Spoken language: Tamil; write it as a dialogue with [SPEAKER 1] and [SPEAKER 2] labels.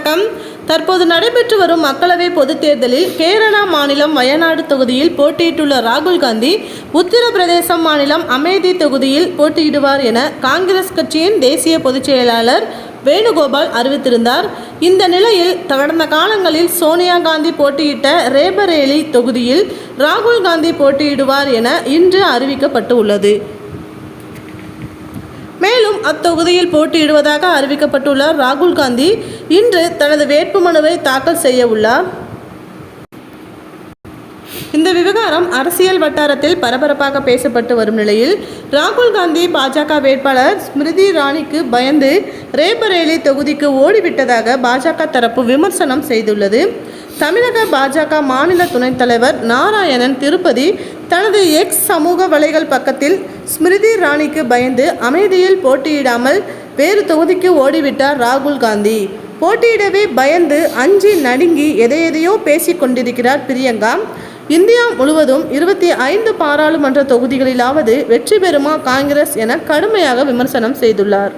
[SPEAKER 1] வணக்கம். தற்போது நடைபெற்று வரும் மக்களவை பொதுத் தேர்தலில் கேரளா மாநிலம் வயநாடு தொகுதியில் போட்டியிட்டுள்ள ராகுல் காந்தி உத்தரப்பிரதேசம் மாநிலம் அமேதி தொகுதியில் போட்டியிடுவார் என காங்கிரஸ் கட்சியின் தேசிய பொதுச் செயலாளர் வேணுகோபால் அறிவித்திருந்தார். இந்த நிலையில் கடந்த காலங்களில் சோனியா காந்தி போட்டியிட்ட ரேபரேலி தொகுதியில் ராகுல் காந்தி போட்டியிடுவார் என இன்று அறிவிக்கப்பட்டு உள்ளது. மேலும் அத்தொகுதியில் போட்டியிடுவதாக அறிவிக்கப்பட்டுள்ள ராகுல் காந்தி இன்று தனது வேட்புமனுவை தாக்கல் செய்ய உள்ளார். இந்த விவகாரம் அரசியல் வட்டாரத்தில் பரபரப்பாக பேசப்பட்டு வரும் நிலையில் ராகுல் காந்தி பாஜக வேட்பாளர் ஸ்மிருதி இரானிக்கு பயந்து ரேபரேலி தொகுதிக்கு ஓடிவிட்டதாக பாஜக தரப்பு விமர்சனம் செய்துள்ளது. தமிழக பாஜக மாநில துணைத் தலைவர் நாராயணன் திருப்பதி தனது எக்ஸ் சமூக வலைகள் பக்கத்தில் ஸ்மிருதி இரானிக்கு பயந்து அமேதியில் போட்டியிடாமல் வேறு தொகுதிக்கு ஓடிவிட்டார் ராகுல் காந்தி. போட்டியிடவே பயந்து அஞ்சி நடுங்கி எதையெதையோ பேசிக் கொண்டிருக்கிறார் பிரியங்கா. இந்தியா முழுவதும் 25 பாராளுமன்ற தொகுதிகளிலாவது வெற்றி பெறுமா காங்கிரஸ் என கடுமையாக விமர்சனம் செய்துள்ளார்.